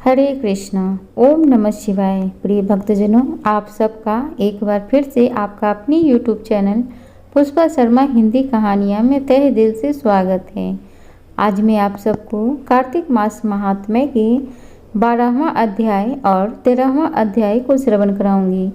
हरे कृष्णा। ओम नमः शिवाय। प्रिय भक्तजनों, आप सबका एक बार फिर से आपका अपनी YouTube चैनल पुष्पा शर्मा हिंदी कहानियाँ में तहे दिल से स्वागत है। आज मैं आप सबको कार्तिक मास महात्म्य के 12वां अध्याय और 13वां अध्याय को श्रवण कराऊंगी।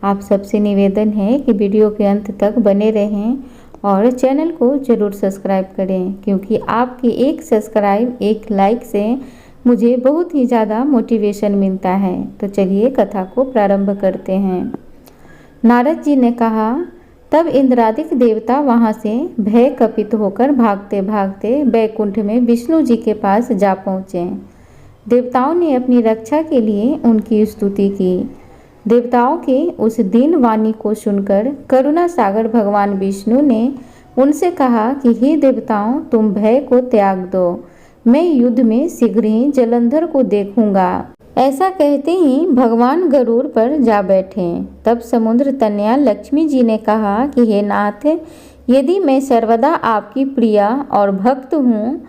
आप सबसे निवेदन है कि वीडियो के अंत तक बने रहें और चैनल को जरूर सब्सक्राइब करें, क्योंकि आपके एक सब्सक्राइब, एक लाइक से मुझे बहुत ही ज़्यादा मोटिवेशन मिलता है। तो चलिए कथा को प्रारंभ करते हैं। नारद जी ने कहा, तब इंद्रादिक देवता वहाँ से भय कपित होकर भागते भागते बैकुंठ में विष्णु जी के पास जा पहुँचे। देवताओं ने अपनी रक्षा के लिए उनकी स्तुति की। देवताओं के उस दीन वाणी को सुनकर करुणा सागर भगवान विष्णु ने उनसे कहा कि हे देवताओं, तुम भय को त्याग दो, मैं युद्ध में शीघ्र ही जलंधर को देखूंगा। ऐसा कहते ही भगवान गरुड़ पर जा बैठे। तब समुद्र तनया लक्ष्मी जी ने कहा कि हे नाथ, यदि मैं सर्वदा आपकी प्रिया और भक्त हूँ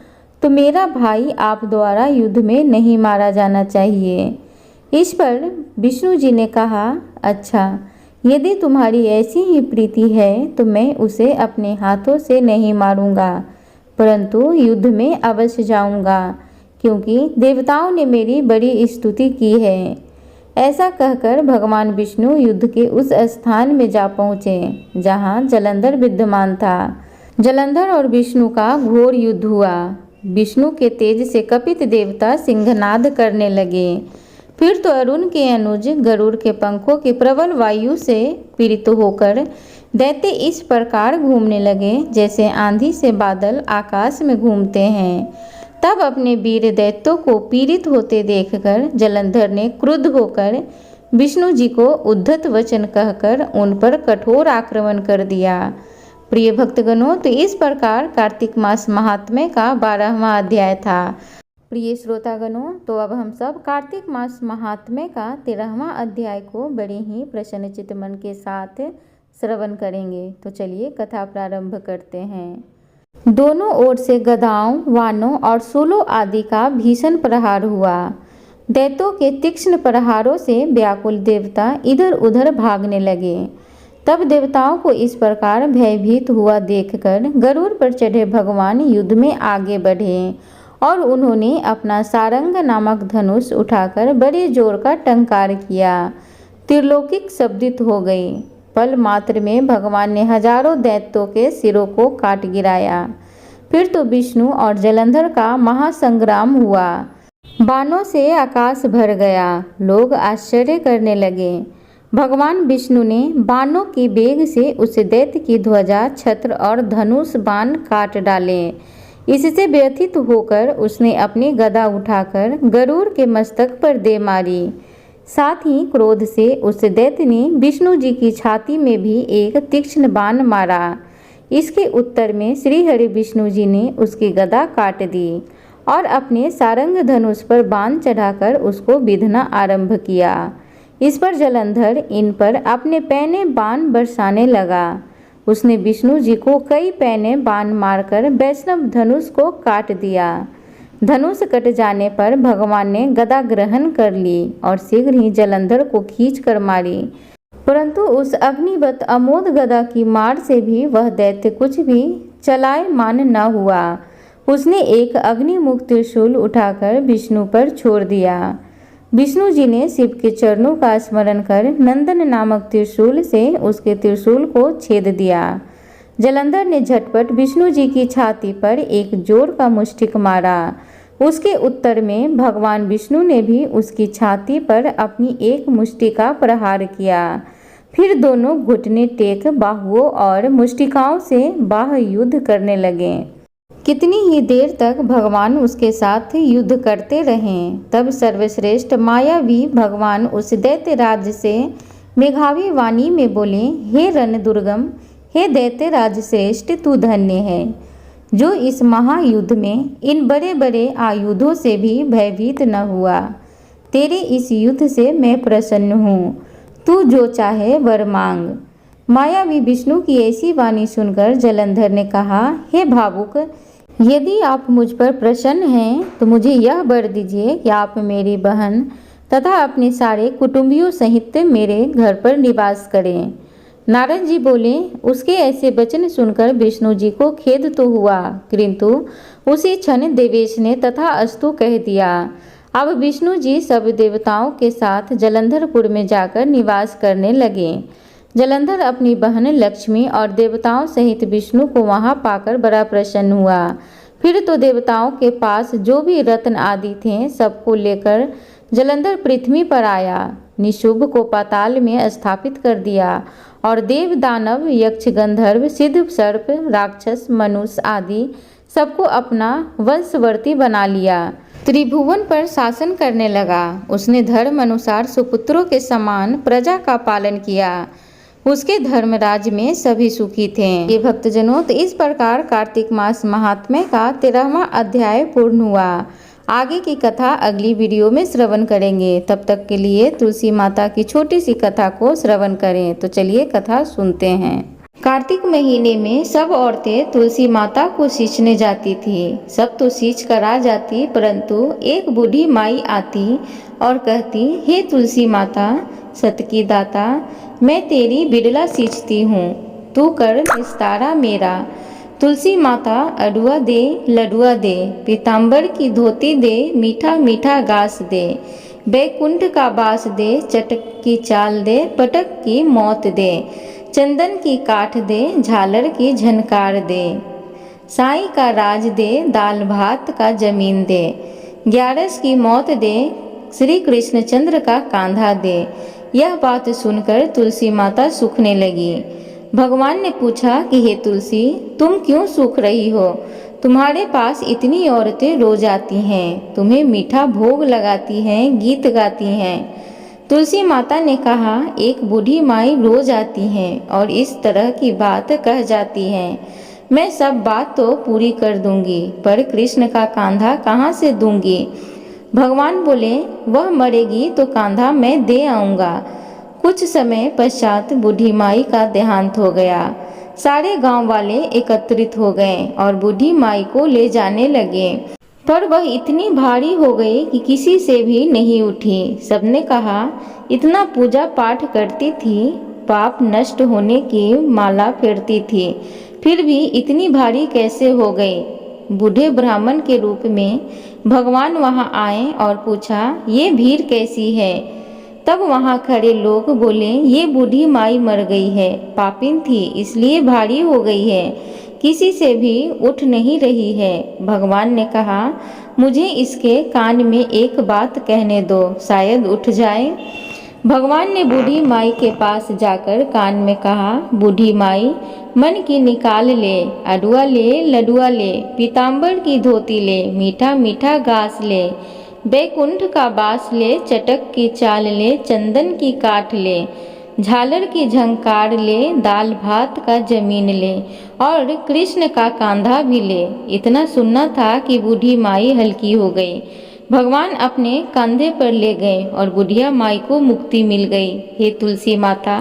तो मेरा भाई आप द्वारा युद्ध में नहीं मारा जाना चाहिए। इस पर विष्णु जी ने कहा, अच्छा, यदि तुम्हारी ऐसी ही प्रीति है तो मैं उसे अपने हाथों से नहीं मारूंगा, परंतु युद्ध में अवश्य जाऊंगा, क्योंकि देवताओं ने मेरी बड़ी स्तुति की है। ऐसा कहकर भगवान विष्णु युद्ध के उस स्थान में जा पहुँचे जहाँ जलंधर विद्यमान था। जलंधर और विष्णु का घोर युद्ध हुआ। विष्णु के तेज से कपित देवता सिंहनाद करने लगे। फिर तो अरुण के अनुज गरुड़ के पंखों के प्रबल वायु से पीड़ित होकर दैत्य इस प्रकार घूमने लगे जैसे आंधी से बादल आकाश में घूमते हैं। तब अपने वीर दैत्यों को पीड़ित होते देखकर जलंधर ने क्रुद्ध होकर विष्णु जी को उद्धत वचन कहकर उन पर कठोर आक्रमण कर दिया। प्रिय भक्तगणों, तो इस प्रकार कार्तिक मास महात्म्य का 12वां अध्याय था। प्रिय श्रोतागणों, तो अब हम सब कार्तिक मास महात्म्य का 13वां अध्याय को बड़े ही प्रसन्नचित्त मन के साथ श्रवण करेंगे। तो चलिए कथा प्रारंभ करते हैं। दोनों ओर से गदाओं, वानों और सूलों आदि का भीषण प्रहार हुआ। दैत्यों के तीक्ष्ण प्रहारों से व्याकुल देवता इधर उधर भागने लगे। तब देवताओं को इस प्रकार भयभीत हुआ देखकर गरुड़ पर चढ़े भगवान युद्ध में आगे बढ़े और उन्होंने अपना सारंग नामक धनुष उठाकर बड़े जोर का टंकार किया। त्रिलोकिक शब्दित हो गई। पल मात्र में भगवान ने हजारों दैत्यों के सिरों को काट गिराया। फिर तो विष्णु और जलंधर का महासंग्राम हुआ। बाणों से आकाश भर गया। लोग आश्चर्य करने लगे। भगवान विष्णु ने बाणों की बेग से उस दैत्य की ध्वजा, छत्र और धनुष बाण काट डाले। इससे व्यथित होकर उसने अपनी गदा उठाकर गरुड़ के मस्तक पर दे मारी। साथ ही क्रोध से उस दैत्य ने विष्णु जी की छाती में भी एक तीक्ष्ण बाण मारा। इसके उत्तर में श्री हरि विष्णु जी ने उसकी गदा काट दी और अपने सारंग धनुष पर बाण चढ़ाकर उसको बिधना आरंभ किया। इस पर जलंधर इन पर अपने पैने बाण बरसाने लगा। उसने विष्णु जी को कई पैने बाण मारकर वैष्णव धनुष को काट दिया। धनुष कट जाने पर भगवान ने गदा ग्रहण कर ली और शीघ्र ही जलंधर को खींच कर मारी, परंतु उस अग्निवत अमोद गदा की मार से भी वह दैत्य कुछ भी चलायमान न हुआ। उसने एक अग्निमुख त्रिशूल उठाकर विष्णु पर छोड़ दिया। विष्णु जी ने शिव के चरणों का स्मरण कर नंदन नामक त्रिशूल से उसके त्रिशूल को छेद दिया। जलंधर ने झटपट विष्णु जी की छाती पर एक जोर का मुष्टिक मारा। उसके उत्तर में भगवान विष्णु ने भी उसकी छाती पर अपनी एक मुष्टि का प्रहार किया। फिर दोनों घुटने टेक बाहुओं और मुष्टिकाओं से बाह्य युद्ध करने लगे। कितनी ही देर तक भगवान उसके साथ युद्ध करते रहे। तब सर्वश्रेष्ठ मायावी भगवान उस दैत्य राज से मेघावी वाणी में बोले, हे रण दुर्गम, हे दैत्य राज श्रेष्ठ, तू धन्य है जो इस महायुद्ध में इन बड़े बड़े आयुधों से भी भयभीत न हुआ। तेरे इस युद्ध से मैं प्रसन्न हूँ। तू जो चाहे वर मांग। मायावी विष्णु की ऐसी वाणी सुनकर जलंधर ने कहा, हे भावुक, यदि आप मुझ पर प्रसन्न हैं तो मुझे यह वर दीजिए कि आप मेरी बहन तथा अपने सारे कुटुंबियों सहित मेरे घर पर निवास करें। नारद जी बोले, उसके ऐसे वचन सुनकर विष्णु जी को खेद तो हुआ, किंतु उसी क्षण देवेश ने तथा अस्तु कह दिया। अब विष्णु जी सब देवताओं के साथ जलंधरपुर में जाकर निवास करने लगे। जलंधर अपनी बहन लक्ष्मी और देवताओं सहित विष्णु को वहां पाकर बड़ा प्रसन्न हुआ। फिर तो देवताओं के पास जो भी रत्न आदि थे सबको लेकर जलंधर पृथ्वी पर आया। निशुंभ को पाताल में स्थापित कर दिया और देव दानव यक्ष गंधर्व सिद्ध सर्प राक्षस मनुष्य आदि सबको अपना वंशवर्ती बना लिया। त्रिभुवन पर शासन करने लगा। उसने धर्म अनुसार सुपुत्रों के समान प्रजा का पालन किया। उसके धर्मराज में सभी सुखी थे। ये भक्तजनों, तो इस प्रकार कार्तिक मास महात्म्य का 13वां अध्याय पूर्ण हुआ। आगे की कथा अगली वीडियो में श्रवण करेंगे। तब तक के लिए तुलसी माता की छोटी सी कथा को श्रवण करें। तो चलिए कथा सुनते हैं। कार्तिक महीने में सब औरतें तुलसी माता को सींचने जाती थी। सब तो सींच कर आ जाती, परंतु एक बूढ़ी माई आती और कहती, हे तुलसी माता, सत की दाता, मैं तेरी बिड़ला सींचती हूँ, तू कर निस्तारा मेरा। तुलसी माता अडुआ दे, लडुआ दे, पीताम्बर की धोती दे, मीठा मीठा घास दे, बैकुंठ का बास दे, चटक की चाल दे, पटक की मौत दे, चंदन की काठ दे, झालर की झनकार दे, साई का राज दे, दाल भात का जमीन दे, 11 की मौत दे, श्री कृष्णचंद्र का कांधा दे। यह बात सुनकर तुलसी माता सूखने लगी। भगवान ने पूछा कि हे तुलसी, तुम क्यों सूख रही हो? तुम्हारे पास इतनी औरतें रोज आती हैं, तुम्हें मीठा भोग लगाती हैं, गीत गाती हैं। तुलसी माता ने कहा, एक बूढ़ी माई रोज आती हैं और इस तरह की बात कह जाती हैं। मैं सब बात तो पूरी कर दूंगी, पर कृष्ण का कांधा कहाँ से दूंगी? भगवान बोले, वह मरेगी तो कांधा मैं दे आऊँगा। कुछ समय पश्चात बूढ़ी माई का देहांत हो गया। सारे गांव वाले एकत्रित हो गए और बूढ़ी माई को ले जाने लगे, पर वह इतनी भारी हो गई कि किसी से भी नहीं उठी। सबने कहा, इतना पूजा पाठ करती थी, पाप नष्ट होने की माला फेरती थी, फिर भी इतनी भारी कैसे हो गई? बूढ़े ब्राह्मण के रूप में भगवान वहां आए और पूछा, ये भीड़ कैसी है? तब वहां खड़े लोग बोले, ये बूढ़ी माई मर गई है, पापिन थी इसलिए भारी हो गई है, किसी से भी उठ नहीं रही है। भगवान ने कहा, मुझे इसके कान में एक बात कहने दो, शायद उठ जाए। भगवान ने बूढ़ी माई के पास जाकर कान में कहा, बूढ़ी माई, मन की निकाल ले, अडुआ ले, लडुआ ले, पीताम्बर की धोती ले, मीठा मीठा घास ले, बैकुंठ का बास ले, चटक की चाल ले, चंदन की काठ ले, झालर की झंकार ले, दाल भात का जमीन ले और कृष्ण का कांधा भी ले। इतना सुनना था कि बूढ़ी माई हल्की हो गई। भगवान अपने कंधे पर ले गए और बुढ़िया माई को मुक्ति मिल गई। हे तुलसी माता,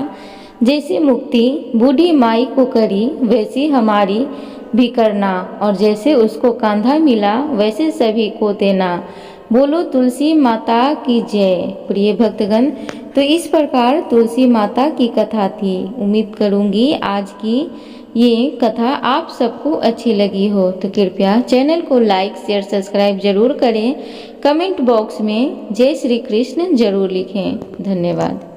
जैसी मुक्ति बूढ़ी माई को करी वैसी हमारी भी करना, और जैसे उसको कांधा मिला वैसे सभी को देना। बोलो तुलसी माता की जय। प्रिय भक्तगण, तो इस प्रकार तुलसी माता की कथा थी। उम्मीद करूंगी आज की ये कथा आप सबको अच्छी लगी हो, तो कृपया चैनल को लाइक शेयर सब्सक्राइब जरूर करें। कमेंट बॉक्स में जय श्री कृष्ण जरूर लिखें। धन्यवाद।